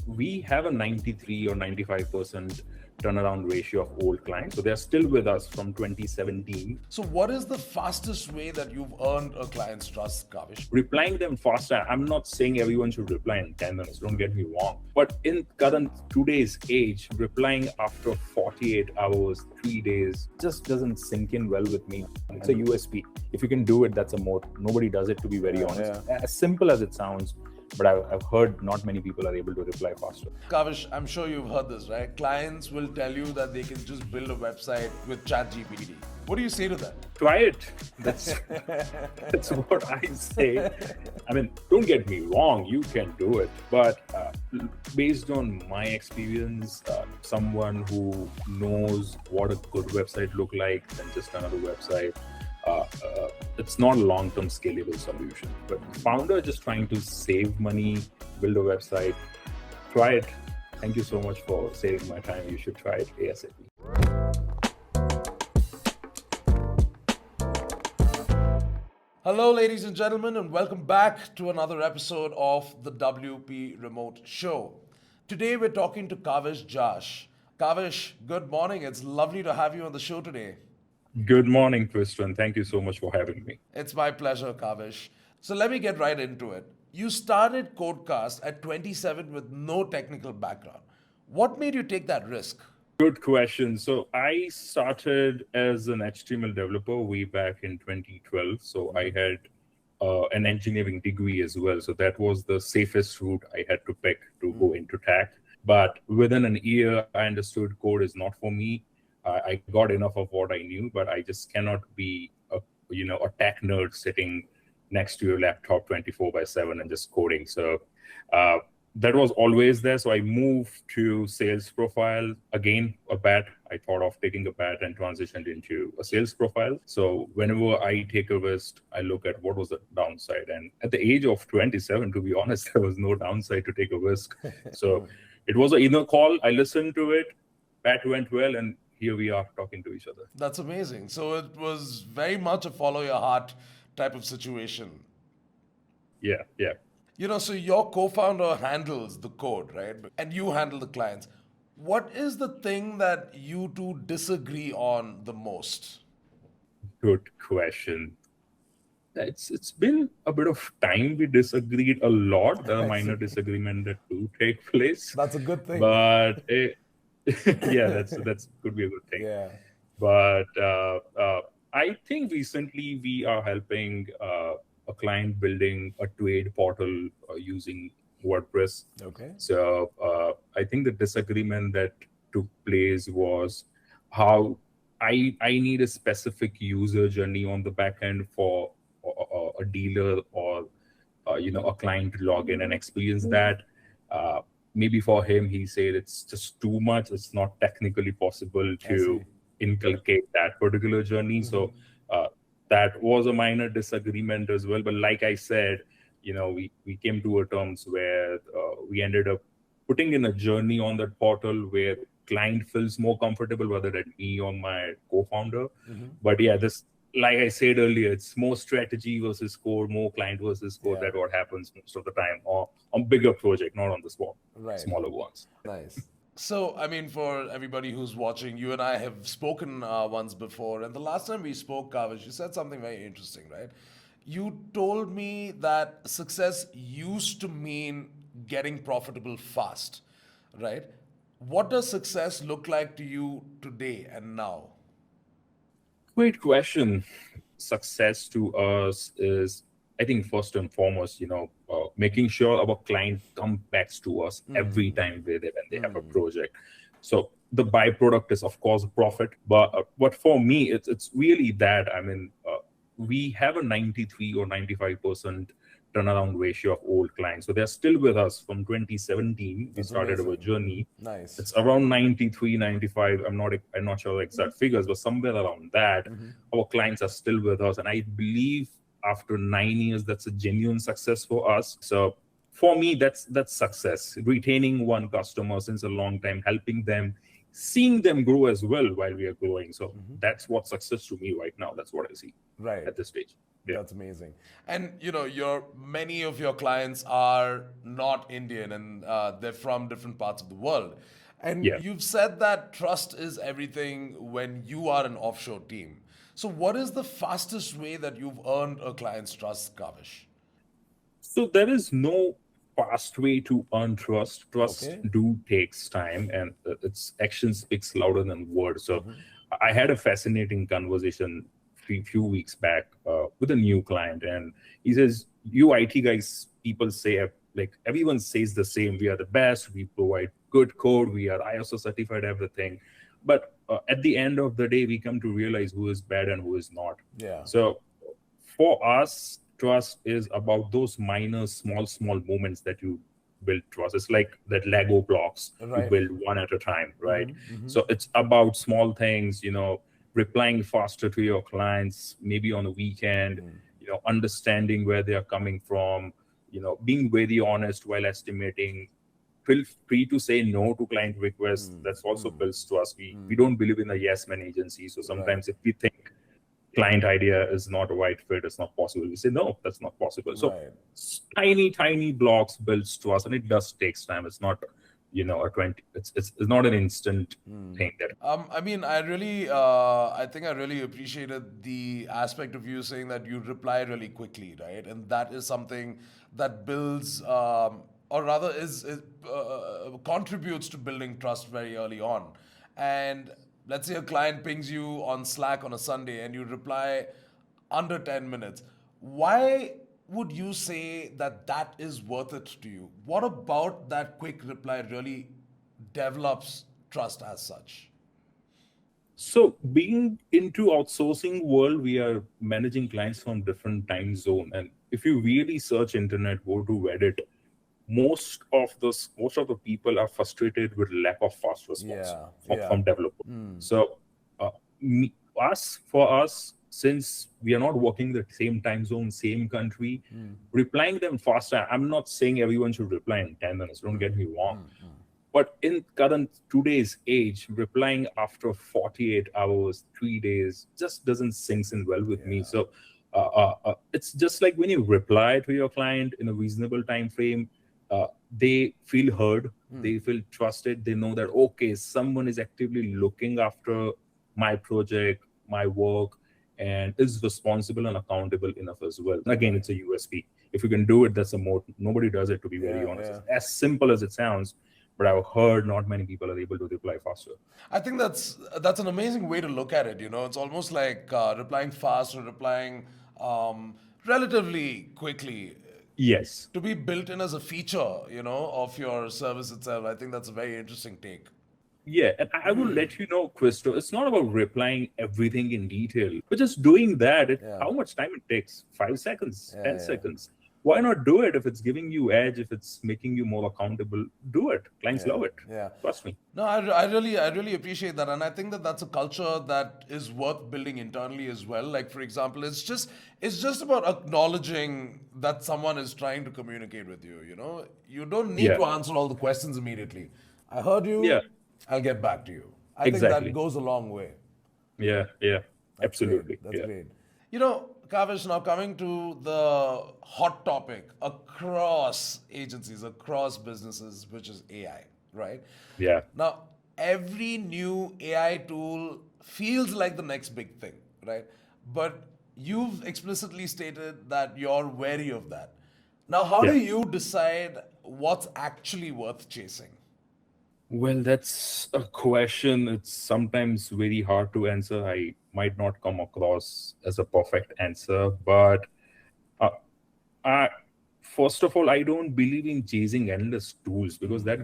we have a 93 or 95% turnaround ratio of old clients. So they're still with us from 2017. So what is the fastest way that you've earned a client's trust, Kavish? Replying them faster. I'm not saying everyone should reply in 10 minutes, don't get me wrong. But in current today's age, replying after 48 hours, 3 days, just doesn't sink in well with me. It's a USP. If you can do it, that's a moat. Nobody does it, to be very honest. Yeah. As simple as it sounds, but I've heard not many people are able to reply faster. Kavish, I'm sure you've heard this, right? Clients will tell you that they can just build a website with ChatGPT. What do you say to that? Try it. That's what I say. I mean, don't get me wrong, you can do it. But based on my experience, someone who knows what a good website look like than just another website, it's not a long-term scalable solution. But founder just trying to save money, build a website, try it. Thank you so much for saving my time. You should try it ASAP. Hello, ladies and gentlemen, and welcome back to another episode of the WP Remote Show. Today, we're talking to Kavish Jash. Kavish, good morning. It's lovely to have you on the show today. Good morning, Christo, and thank you so much for having me. It's my pleasure, Kavish. So let me get right into it. You started CodeCaste at 27 with no technical background. What made you take that risk? Good question. So I started as an HTML developer way back in 2012. So I had an engineering degree as well. So that was the safest route I had to pick to go into tech. But within an year, I understood code is not for me. I got enough of what I knew, but I just cannot be a tech nerd sitting next to your laptop 24/7 and just coding. So that was always there. So I moved to sales profile. Again, a bet. I thought of taking a bet and transitioned into a sales profile. So whenever I take a risk, I look at what was the downside. And at the age of 27, to be honest, there was no downside to take a risk. So it was an inner call. I listened to it. Bet went well. And here we are talking to each other. That's amazing. So it was very much a follow your heart type of situation. Yeah. So your co-founder handles the code, right? And you handle the clients. What is the thing that you two disagree on the most? Good question. It's been a bit of time we disagreed a lot. There are minor disagreements that do take place. That's a good thing. But that's could be a good thing. Yeah. But I think recently we are helping a client building a trade portal using WordPress. Okay. So I think the disagreement that took place was how I need a specific user journey on the back end for a dealer or a client to log in and experience that. Maybe for him, he said it's just too much. It's not technically possible to inculcate that particular journey. So that was a minor disagreement as well. But like I said, we came to a terms where we ended up putting in a journey on that portal where client feels more comfortable, whether that me or my co-founder. But this, like I said earlier, it's more strategy versus code, more client versus code. That's what happens most of the time, or on bigger project, not on the smaller ones. Nice. So, for everybody who's watching, you and I have spoken once before. And the last time we spoke, Kavish, you said something very interesting, right? You told me that success used to mean getting profitable fast, right? What does success look like to you today and now? Great question. Success to us is, I think, first and foremost, making sure our client comes back to us every time when they have a project. So the byproduct is, of course, profit. But for me, it's really that. We have a 93 or 95% turnaround ratio of old clients. So they're still with us from 2017. We started our journey. Nice. It's around 93, 95. I'm not sure the exact figures, but somewhere around that, our clients are still with us. And I believe after 9 years, that's a genuine success for us. So for me, that's success. Retaining one customer since a long time, helping them, seeing them grow as well while we are growing. So that's what success to me right now. That's what I see at this stage. Yeah. That's amazing. And your many of your clients are not Indian, and they're from different parts of the world. And Yeah. you've said that trust is everything when you are an offshore team. So, what is the fastest way that you've earned a client's trust, Kavish? So there is no fast way to earn trust. Trust Okay. do takes time, and its action speaks louder than words. So I had a fascinating conversation few weeks back with a new client, and he says, "You IT guys, people say like everyone says the same. We are the best. We provide good code. We are ISO certified. Everything." But at the end of the day, we come to realize who is bad and who is not. Yeah. So for us, trust is about those minor, small moments that you build trust. It's like that Lego blocks you Right. build one at a time, right? So it's about small things, replying faster to your clients, maybe on a weekend, understanding where they are coming from, being very honest while estimating. Feel free to say no to client requests. That's also builds trust. We don't believe in a yes man agency. So Right. sometimes if we think client idea is not a right fit, it's not possible, we say no, that's not possible. So Right. tiny blocks builds trust, and it does takes time. It's not a 20, it's not an instant thing that. I mean, I think I really appreciated the aspect of you saying that you reply really quickly, right? And that is something that builds, or rather, contributes to building trust very early on. And let's say a client pings you on Slack on a Sunday and you reply under 10 minutes. Why would you say that that is worth it to you? What about that quick reply really develops trust as such? So being into outsourcing world, we are managing clients from different time zone, and if you really search internet, go to Reddit, most of the people are frustrated with lack of fast response Yeah, from yeah. developers. So uh, for us, since we are not working the same time zone, same country, replying them faster. I'm not saying everyone should reply in 10 minutes, don't get me wrong, but in current today's age, replying after 48 hours, 3 days just doesn't sink in well with me. So it's just like when you reply to your client in a reasonable time frame, they feel heard, they feel trusted, they know that okay, someone is actively looking after my project, my work, and is responsible and accountable enough as well. Again, Right. it's a USP. If you can do it, that's a more, nobody does it, to be very Yeah, honest. yeah. It's as simple as it sounds, but I've heard not many people are able to reply faster. I think that's an amazing way to look at it. It's almost like replying fast or replying relatively quickly Yes. to be built in as a feature, of your service itself. I think that's a very interesting take. Yeah, and I will let you know, Christo, it's not about replying everything in detail, but just doing that. Yeah, How much time it takes? 5 seconds, yeah, 10 yeah, seconds. Why not do it if it's giving you edge, if it's making you more accountable? Do it. Clients yeah, love it. yeah. Trust me. No, I really appreciate that, and I think that that's a culture that is worth building internally as well. Like, for example, it's just about acknowledging that someone is trying to communicate with you. You don't need Yeah. to answer all the questions immediately. I heard Yeah. you. I'll get back to you. I think that Exactly. goes a long way. Yeah. Yeah. That's great. Absolutely. That's Yeah. great. Kavish, now coming to the hot topic across agencies, across businesses, which is AI, right? Yeah. Now, every new AI tool feels like the next big thing, right? But you've explicitly stated that you're wary of that. Now, how do Yeah. you decide what's actually worth chasing? Well, that's a question. It's sometimes very hard to answer. I might not come across as a perfect answer, but uh, I, first of all, I don't believe in chasing endless tools because that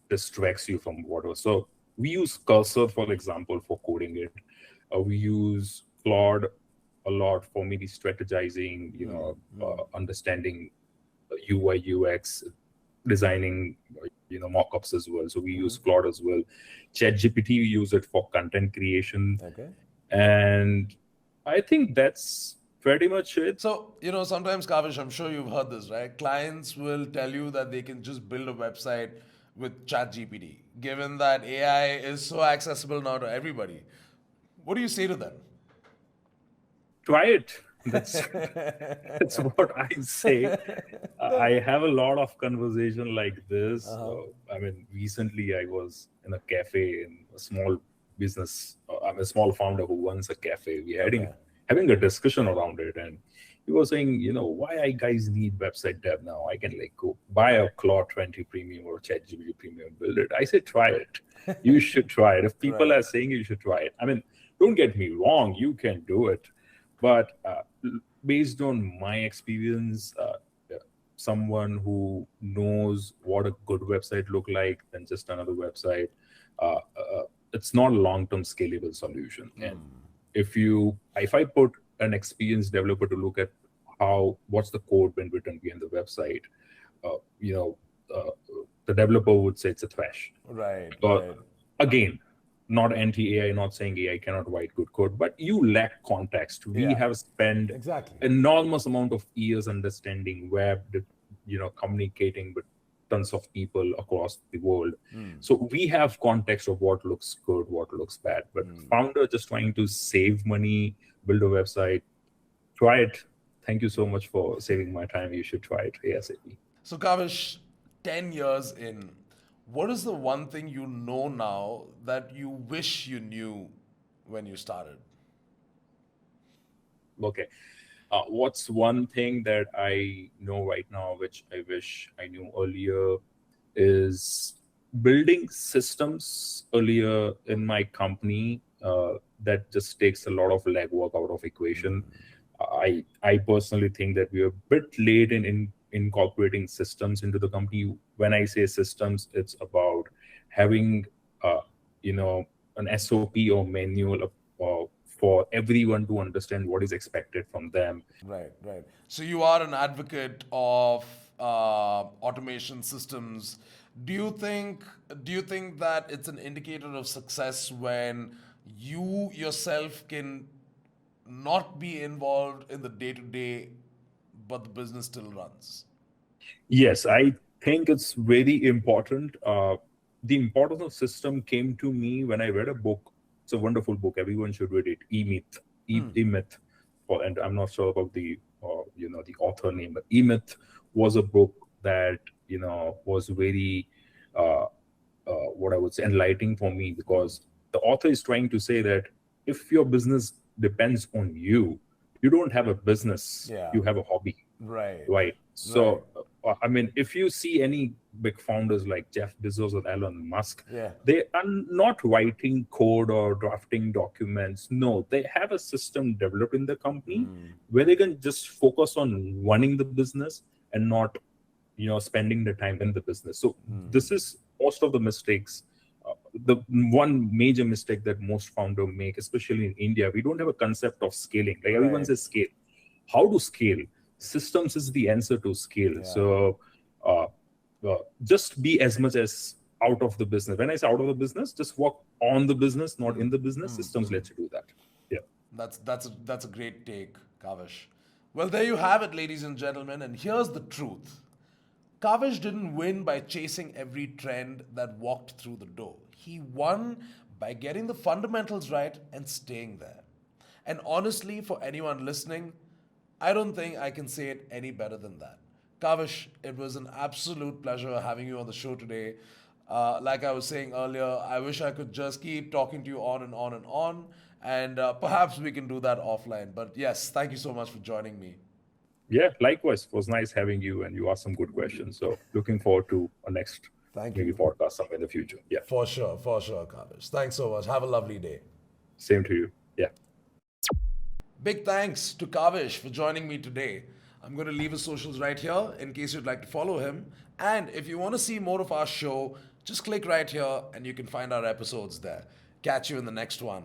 distracts you from whatever. So we use Cursor, for example, for coding it. We use Claude a lot for maybe strategizing, understanding UI, UX, designing, mockups as well. So we use Claude as well. ChatGPT, we use it for content creation, Okay. and I think that's pretty much it. So, sometimes, Kavish, I'm sure you've heard this, right? Clients will tell you that they can just build a website with ChatGPT, given that AI is so accessible now to everybody. What do you say to them? Try it. That's that's what I say. I have a lot of conversation like this. I mean, recently I was in a cafe in a small business. I'm a small founder who runs a cafe. We're having a discussion around it, and he was saying, why I guys need website dev now? I can like go buy a Claude 20 Premium or ChatGPT Premium and build it. I say try it. You should try it. If people are saying you should try it, I mean, don't get me wrong, you can do it, but based on my experience, someone who knows what a good website look like than just another website, it's not a long-term scalable solution. And if I put an experienced developer to look at what's the code been written behind the website, the developer would say it's a trash. But again, not anti-AI, not saying AI cannot write good code, but you lack context. We have spent enormous amount of years understanding web, communicating with tons of people across the world. So we have context of what looks good, what looks bad. But founder just trying to save money, build a website, try it. Thank you so much for saving my time. You should try it ASAP. So Kavish, 10 years in, what is the one thing you know now that you wish you knew when you started? Okay. What's one thing that I know right now, which I wish I knew earlier, is building systems earlier in my company that just takes a lot of legwork out of equation. I personally think that we are a bit late in incorporating systems into the company. When I say systems, it's about having an SOP or manual for everyone to understand what is expected from them. Right. So you are an advocate of automation systems. Do you think that it's an indicator of success when you yourself can not be involved in the day-to-day, but the business still runs? Yes, I think it's very important. The importance of system came to me when I read a book. It's a wonderful book. Everyone should read it. E-Myth. E-Myth. And I'm not sure about the the author name, but E-Myth was a book that was very what I would say enlightening for me, because the author is trying to say that if your business depends on you, you don't have a business, you have a hobby. Right. So I mean, if you see any big founders like Jeff Bezos or Elon Musk, they are not writing code or drafting documents. No, they have a system developed in the company where they can just focus on running the business and not spending the time in the business. So this is most of the mistakes. The one major mistake that most founders make, especially in India, we don't have a concept of scaling. Like everyone says scale. How to scale? Systems is the answer to scale. So just be as much as out of the business. When I say out of the business, just work on the business, not in the business. Systems let you do that. That's a great take, Kavish. Well, there you have it, ladies and gentlemen. And here's the truth. Kavish didn't win by chasing every trend that walked through the door. He won by getting the fundamentals right and staying there. And honestly, for anyone listening, I don't think I can say it any better than that. Kavish, it was an absolute pleasure having you on the show today. Like I was saying earlier, I wish I could just keep talking to you on and on and on. And perhaps we can do that offline. But yes, thank you so much for joining me. Yeah, likewise. It was nice having you, and you asked some good questions. So looking forward to a next maybe podcast somewhere in the future. Yeah. For sure, Kavish. Thanks so much. Have a lovely day. Same to you. Yeah. Big thanks to Kavish for joining me today. I'm going to leave his socials right here in case you'd like to follow him. And if you want to see more of our show, just click right here and you can find our episodes there. Catch you in the next one.